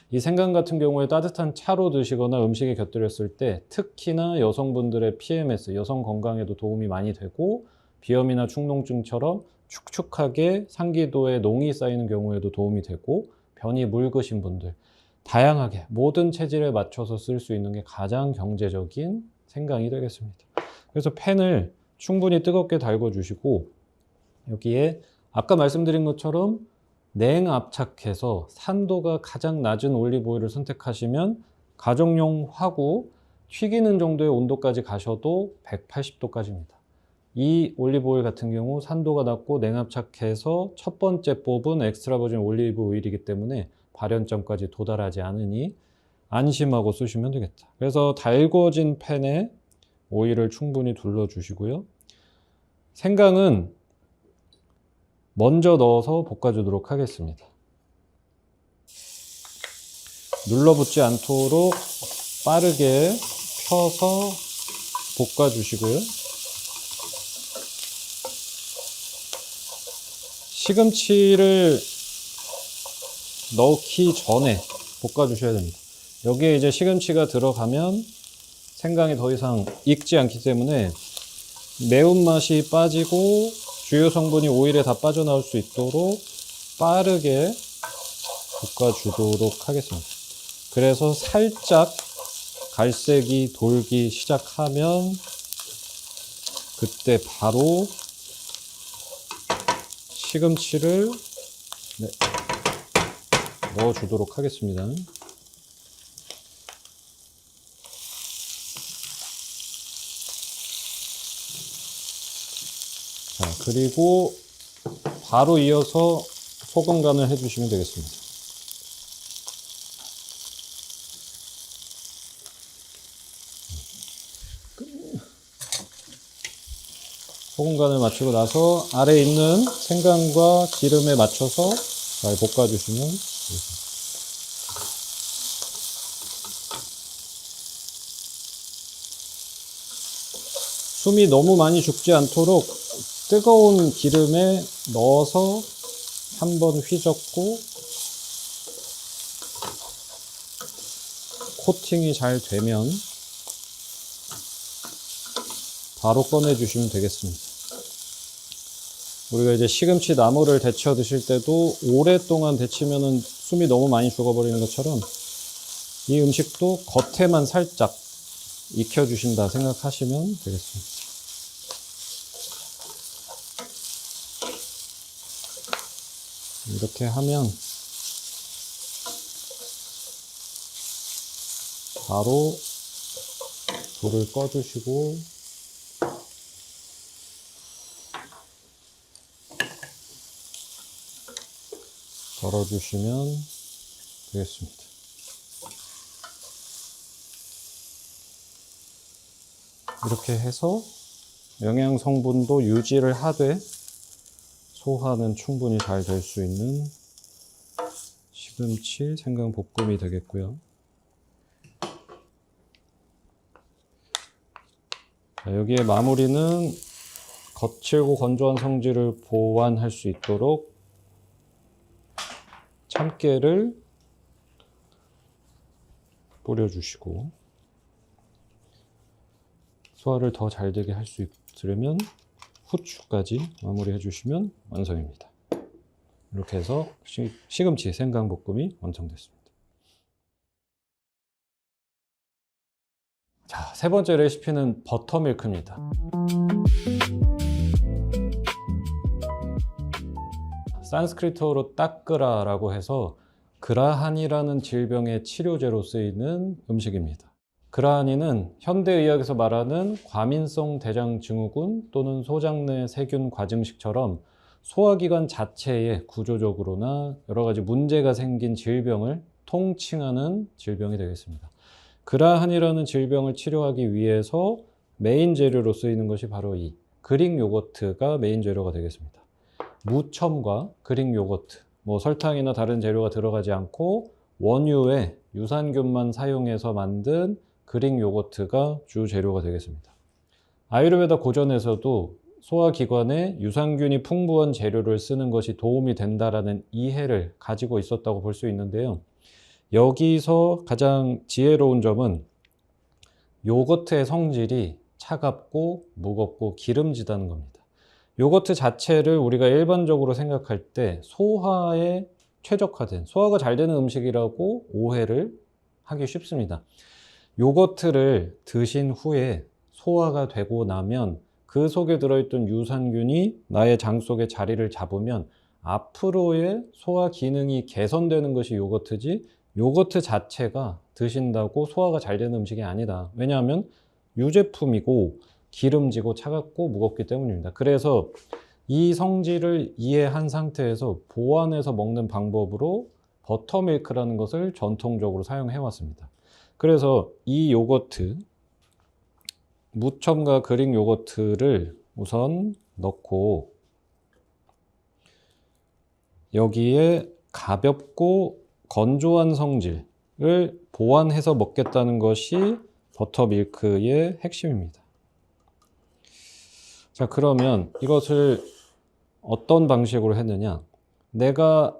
이 생강 같은 경우에 따뜻한 차로 드시거나 음식에 곁들였을 때 특히나 여성분들의 PMS, 여성 건강에도 도움이 많이 되고 비염이나 축농증처럼 축축하게 상기도에 농이 쌓이는 경우에도 도움이 되고 변이 묽으신 분들 다양하게 모든 체질에 맞춰서 쓸 수 있는 게 가장 경제적인 생강이 되겠습니다. 그래서 팬을 충분히 뜨겁게 달궈 주시고 여기에 아까 말씀드린 것처럼 냉압착해서 산도가 가장 낮은 올리브 오일을 선택하시면 가정용 화구 튀기는 정도의 온도까지 가셔도 180도까지입니다. 이 올리브 오일 같은 경우 산도가 낮고 냉압착해서 첫 번째 뽑은 엑스트라 버진 올리브 오일이기 때문에 발연점까지 도달하지 않으니 안심하고 쓰시면 되겠다. 그래서 달궈진 팬에 오일을 충분히 둘러주시고요. 생강은 먼저 넣어서 볶아주도록 하겠습니다. 눌러붙지 않도록 빠르게 펴서 볶아주시고요. 시금치를 넣기 전에 볶아주셔야 됩니다. 여기에 이제 시금치가 들어가면 생강이 더 이상 익지 않기 때문에 매운맛이 빠지고 주요 성분이 오일에 다 빠져나올 수 있도록 빠르게 볶아주도록 하겠습니다. 그래서 살짝 갈색이 돌기 시작하면 그때 바로 시금치를 넣어주도록 하겠습니다. 자, 그리고 바로 이어서 소금 간을 해주시면 되겠습니다. 소금 간을 마치고 나서 아래에 있는 생강과 기름에 맞춰서 잘 볶아주시면 되겠습니다. 숨이 너무 많이 죽지 않도록 뜨거운 기름에 넣어서 한번 휘젓고 코팅이 잘 되면 바로 꺼내주시면 되겠습니다. 우리가 이제 시금치 나물을 데쳐 드실 때도 오랫동안 데치면은 숨이 너무 많이 죽어버리는 것처럼 이 음식도 겉에만 살짝 익혀주신다 생각하시면 되겠습니다. 이렇게 하면 바로 불을 꺼주시고 덜어주시면 되겠습니다. 이렇게 해서 영양 성분도 유지를 하되 소화는 충분히 잘 될 수 있는 시금치 생강 볶음이 되겠고요. 자, 여기에 마무리는 거칠고 건조한 성질을 보완할 수 있도록 참깨를 뿌려주시고 소화를 더 잘 되게 할 수 들으면 후추까지 마무리해 주시면 완성입니다. 이렇게 해서 시금치 생강볶음이 완성됐습니다. 자, 세 번째 레시피는 버터밀크입니다. 산스크리트어로 따끄라라고 해서 그라하니라는 질병의 치료제로 쓰이는 음식입니다. 그라하니는 현대의학에서 말하는 과민성 대장증후군 또는 소장내 세균 과증식처럼 소화기관 자체에 구조적으로나 여러 가지 문제가 생긴 질병을 통칭하는 질병이 되겠습니다. 그라하니라는 질병을 치료하기 위해서 메인 재료로 쓰이는 것이 바로 이 그릭 요거트가 메인 재료가 되겠습니다. 무첨과 그릭 요거트, 설탕이나 다른 재료가 들어가지 않고 원유에 유산균만 사용해서 만든 그릭 요거트가 주 재료가 되겠습니다. 아유르베다 고전에서도 소화기관에 유산균이 풍부한 재료를 쓰는 것이 도움이 된다라는 이해를 가지고 있었다고 볼 수 있는데요. 여기서 가장 지혜로운 점은 요거트의 성질이 차갑고 무겁고 기름지다는 겁니다. 요거트 자체를 우리가 일반적으로 생각할 때 소화에 최적화된, 소화가 잘 되는 음식이라고 오해를 하기 쉽습니다. 요거트를 드신 후에 소화가 되고 나면 그 속에 들어있던 유산균이 나의 장 속에 자리를 잡으면 앞으로의 소화 기능이 개선되는 것이 요거트지, 요거트 자체가 드신다고 소화가 잘 되는 음식이 아니다. 왜냐하면 유제품이고 기름지고 차갑고 무겁기 때문입니다. 그래서 이 성질을 이해한 상태에서 보완해서 먹는 방법으로 버터밀크라는 것을 전통적으로 사용해 왔습니다. 그래서 이 요거트, 무첨가 그릭 요거트를 우선 넣고 여기에 가볍고 건조한 성질을 보완해서 먹겠다는 것이 버터밀크의 핵심입니다. 자, 그러면 이것을 어떤 방식으로 했느냐? 내가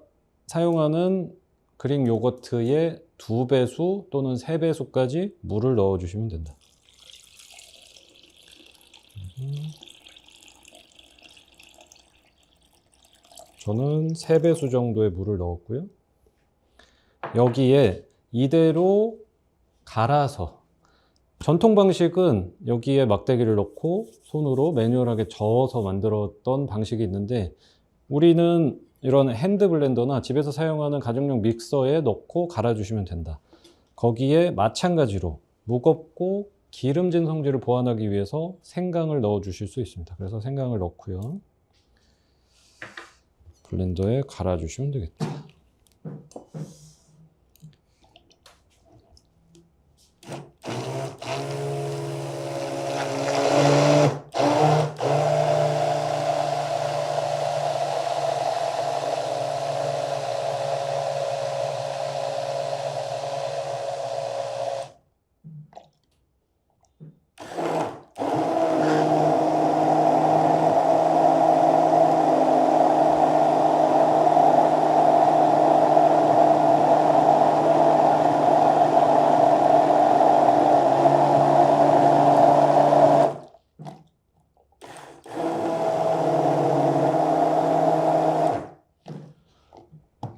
사용하는 그릭 요거트의 2배수 또는 3배수까지 물을 넣어주시면 된다. 저는 3배수 정도의 물을 넣었고요. 여기에 이대로 갈아서, 전통 방식은 여기에 막대기를 넣고 손으로 매뉴얼하게 저어서 만들었던 방식이 있는데, 우리는 이런 핸드 블렌더나 집에서 사용하는 가정용 믹서에 넣고 갈아주시면 된다. 거기에 마찬가지로 무겁고 기름진 성질을 보완하기 위해서 생강을 넣어 주실 수 있습니다. 그래서 생강을 넣고요. 블렌더에 갈아주시면 되겠다.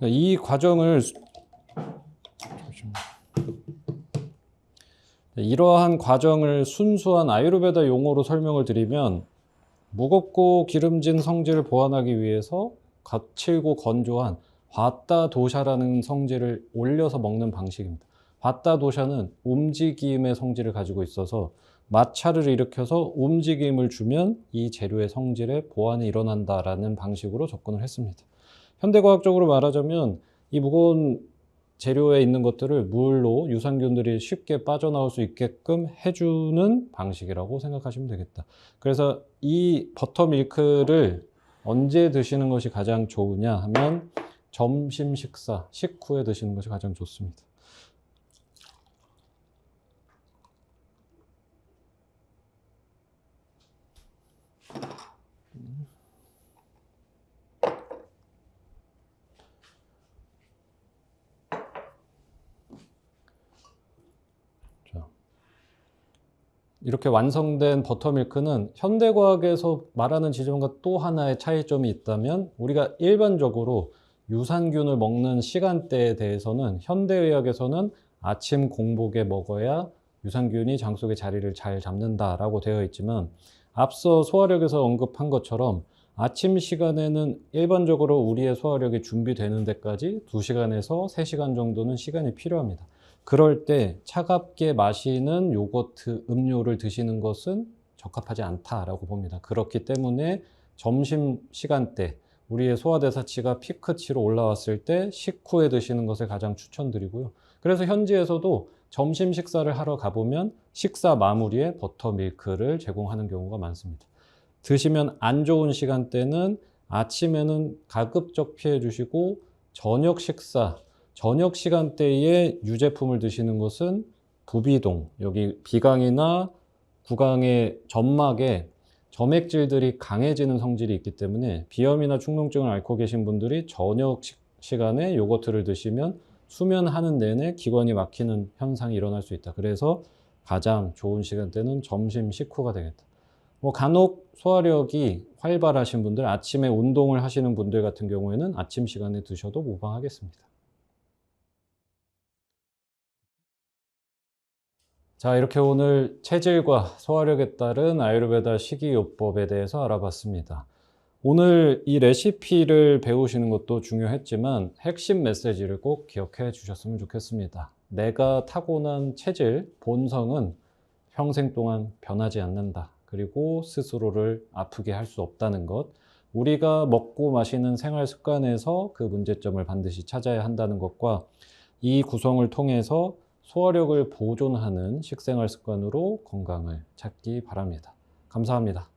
이 과정을 이러한 과정을 순수한 아유르베다 용어로 설명을 드리면 무겁고 기름진 성질을 보완하기 위해서 거칠고 건조한 바타 도샤라는 성질을 올려서 먹는 방식입니다. 바타 도샤는 움직임의 성질을 가지고 있어서 마찰을 일으켜서 움직임을 주면 이 재료의 성질의 보완이 일어난다라는 방식으로 접근을 했습니다. 현대과학적으로 말하자면 이 무거운 재료에 있는 것들을 물로 유산균들이 쉽게 빠져나올 수 있게끔 해주는 방식이라고 생각하시면 되겠다. 그래서 이 버터밀크를 언제 드시는 것이 가장 좋으냐 하면 점심 식사, 식후에 드시는 것이 가장 좋습니다. 이렇게 완성된 버터밀크는 현대과학에서 말하는 지점과 또 하나의 차이점이 있다면, 우리가 일반적으로 유산균을 먹는 시간대에 대해서는 현대의학에서는 아침 공복에 먹어야 유산균이 장 속에 자리를 잘 잡는다라고 되어 있지만, 앞서 소화력에서 언급한 것처럼 아침 시간에는 일반적으로 우리의 소화력이 준비되는 데까지 2시간에서 3시간 정도는 시간이 필요합니다. 그럴 때 차갑게 마시는 요거트 음료를 드시는 것은 적합하지 않다라고 봅니다. 그렇기 때문에 점심 시간대, 우리의 소화대사치가 피크치로 올라왔을 때 식후에 드시는 것을 가장 추천드리고요. 그래서 현지에서도 점심 식사를 하러 가보면 식사 마무리에 버터밀크를 제공하는 경우가 많습니다. 드시면 안 좋은 시간대는 아침에는 가급적 피해 주시고, 저녁 식사, 저녁 시간대에 유제품을 드시는 것은 부비동, 여기 비강이나 구강의 점막에 점액질들이 강해지는 성질이 있기 때문에 비염이나 축농증을 앓고 계신 분들이 저녁 시간에 요거트를 드시면 수면하는 내내 기관이 막히는 현상이 일어날 수 있다. 그래서 가장 좋은 시간대는 점심 식후가 되겠다. 간혹 소화력이 활발하신 분들, 아침에 운동을 하시는 분들 같은 경우에는 아침 시간에 드셔도 무방하겠습니다. 자, 이렇게 오늘 체질과 소화력에 따른 아유르베다 식이요법에 대해서 알아봤습니다. 오늘 이 레시피를 배우시는 것도 중요했지만 핵심 메시지를 꼭 기억해 주셨으면 좋겠습니다. 내가 타고난 체질, 본성은 평생 동안 변하지 않는다. 그리고 스스로를 아프게 할 수 없다는 것, 우리가 먹고 마시는 생활 습관에서 그 문제점을 반드시 찾아야 한다는 것과, 이 구성을 통해서 소화력을 보존하는 식생활 습관으로 건강을 찾기 바랍니다. 감사합니다.